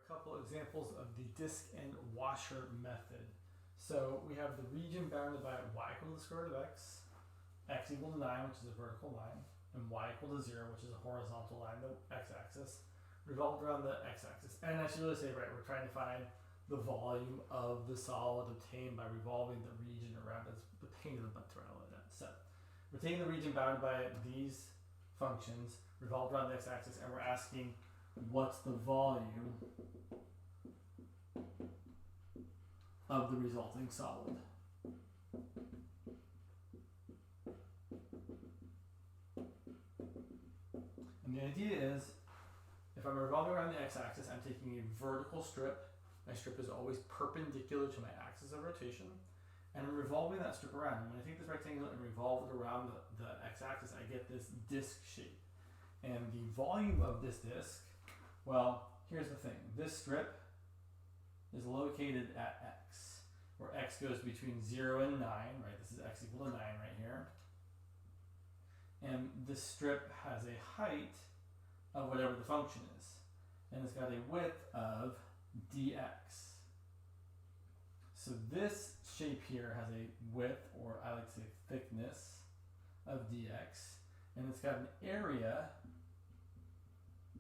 couple examples of the disk and washer method. So we have the region bounded by y equal to the square root of x equal to 9, which is a vertical line, and y equal to 0, which is a horizontal line, the x-axis, revolved around the x-axis. And I should really say, right, we're trying to find the volume of the solid obtained by revolving the region around it. It's the pain in the butt to write all that down. So we're taking the region bounded by these functions, revolved around the x-axis, and we're asking what's the volume of the resulting solid. And the idea is, if I'm revolving around the x-axis, I'm taking a vertical strip. My strip is always perpendicular to my axis of rotation, and I'm revolving that strip around. And when I take this rectangle and revolve it around the x-axis, I get this disc shape. And the volume of this disc, well, here's the thing. This strip is located at x, where x goes between 0 and 9, right? This is x equal to 9 right here. And this strip has a height of whatever the function is. And it's got a width of dx. So this shape here has a width, or I like to say thickness, of dx. And it's got an area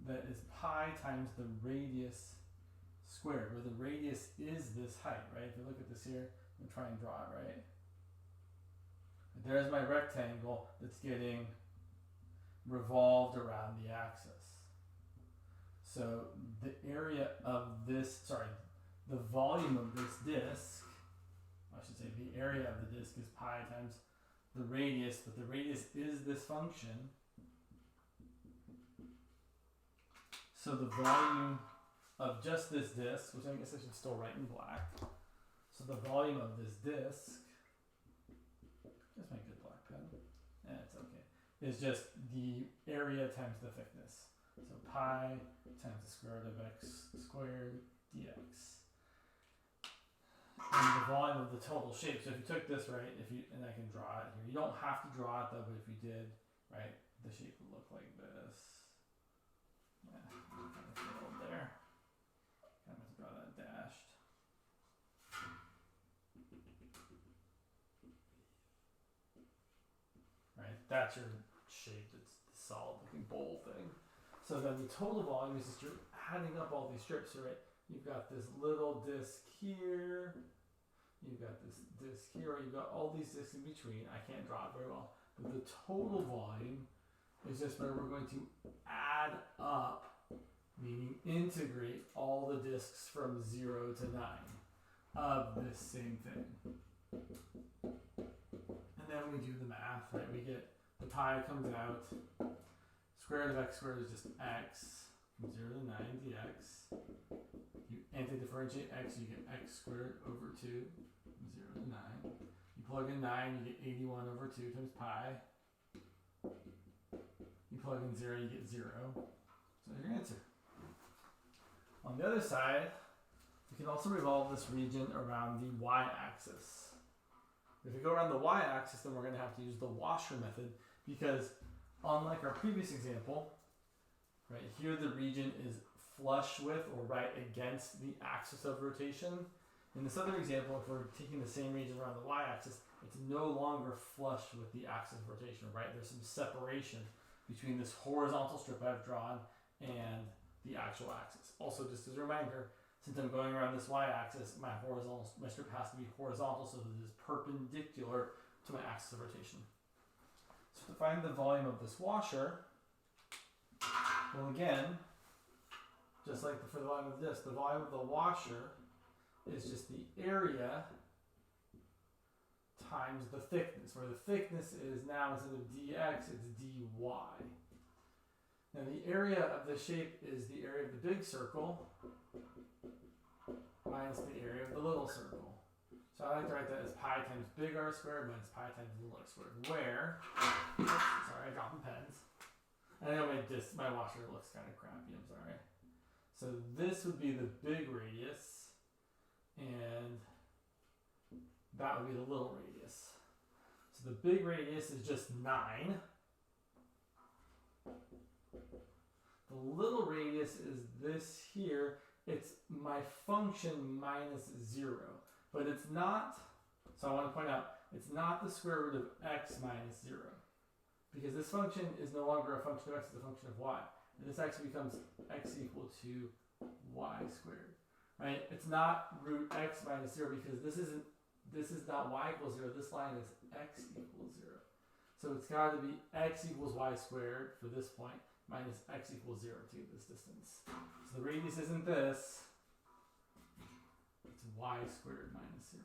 that is pi times the radius squared, where the radius is this height, right? If you look at this here, I'm trying to draw it, right? There's my rectangle that's getting revolved around the axis. So the area of this, the volume of this disk, I should say the area of the disk is pi times the radius, but the radius is this function. So the volume of just this disk, which I guess I should still write in black. So the volume of this disk, just my good black pen, it's okay, is just the area times the thickness. So pi times the square root of x squared dx. And the volume of the total shape. So if you took this, right, and I can draw it here. You don't have to draw it though, but if you did, right, the shape would look like this. Yeah, kind of failed there. Kind of have to draw that dashed. Right, that's your shape. It's the solid looking bowl thing. So then the total volume is just you're adding up all these strips, right? You've got this little disc here, you've got this disc here, or you've got all these discs in between. I can't draw it very well, but the total volume is just where we're going to add up, meaning integrate all the discs from 0 to 9 of this same thing. And then we do the math, right? We get the pi comes out, square root of x squared is just x, from 0 to 9 dx. You anti-differentiate x, you get x squared over 2, from 0 to 9. You plug in 9, you get 81 over 2 times pi. You plug in 0, you get 0. So there's your answer. On the other side, we can also revolve this region around the y-axis. If we go around the y-axis, then we're going to have to use the washer method, because unlike our previous example, right here the region is flush with or right against the axis of rotation. In this other example, if we're taking the same region around the y-axis, it's no longer flush with the axis of rotation, right? There's some separation between this horizontal strip I've drawn and the actual axis. Also, just as a reminder, since I'm going around this y-axis, my strip has to be horizontal so that it is perpendicular to my axis of rotation. So to find the volume of this washer, well again, just like for the volume of this, the volume of the washer is just the area times the thickness, where the thickness is now, instead of dx, it's dy. Now the area of the shape is the area of the big circle minus the area of the little circle. So I like to write that as pi times big R squared minus pi times little r squared, where, sorry, I dropped the pens. I know my washer looks kind of crappy, I'm sorry. So this would be the big radius, and that would be the little radius. So the big radius is just 9. The little radius is this here, it's my function minus 0. But it's not, so I want to point out, it's not the square root of x minus 0. Because this function is no longer a function of x, it's a function of y. And this actually becomes x equal to y squared. Right? It's not root x minus 0 because this is not y equals 0. This line is x equals 0. So it's got to be x equals y squared for this point minus x equals 0 to get this distance. So the radius isn't this. It's y squared minus 0.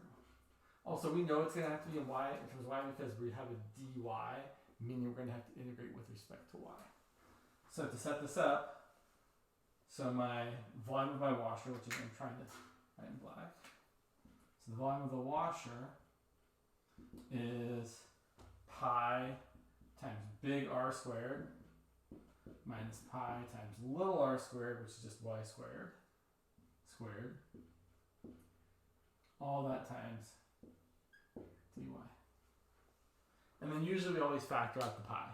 Also, we know it's going to have to be in y in terms of y because we have a dy, meaning we're going to have to integrate with respect to y. So to set this up, so my volume of my washer, which is I'm trying to write in black. So the volume of the washer is pi times big R squared minus pi times little r squared, which is just y squared, all that times dy. And then usually we always factor out the pi.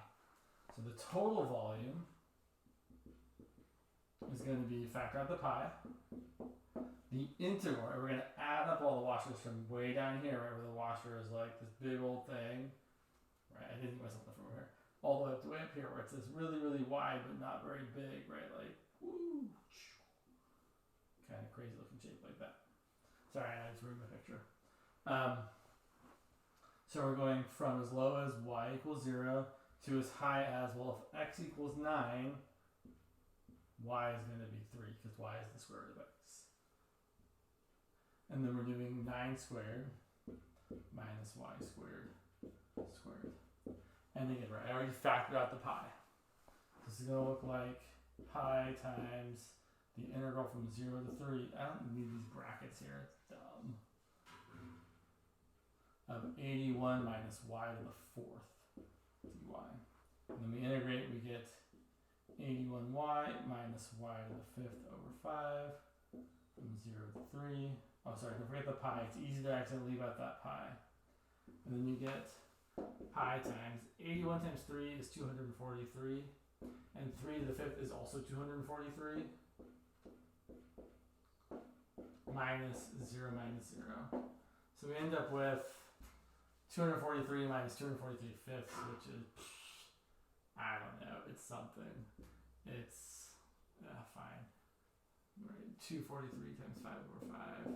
So the total volume is going to be factor out the pi. The integral, right, we're going to add up all the washers from way down here, right, where the washer is like this big old thing. Right, I didn't myself from over here. All the way up here where it's this really, really wide but not very big, right? Like, woo, kind of crazy looking shape like that. Sorry, I just ruined my picture. So we're going from as low as y equals 0 to as high as, well, if x equals 9, y is going to be 3 because y is the square root of x. And then we're doing 9 squared minus y squared. And again, right, I already factored out the pi. This is going to look like pi times the integral from 0 to 3. I don't need these brackets here, it's dumb. Of 81 minus y to the 4th dy. And then we integrate, we get 81y minus y to the 5th over 5 from 0 to 3. Oh, sorry, don't forget the pi. It's easy to accidentally leave out that pi. And then you get pi times 81 times 3 is 243. And 3 to the 5th is also 243. Minus 0 minus 0. So we end up with 243 minus 243 fifths, which is, I don't know, it's something. It's, fine. Right, 243 times 5 over 5.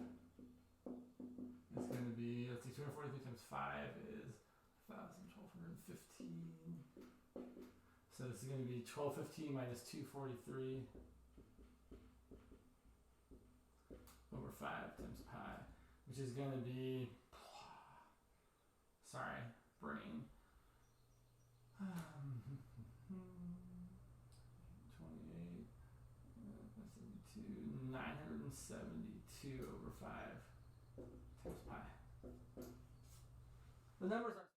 It's going to be, let's see, 243 times 5 is 1,215. So this is going to be 1215 minus 243 over 5 times pi, which is going to be, sorry, brain. 28, 72, 972 over 5 times pi. The numbers are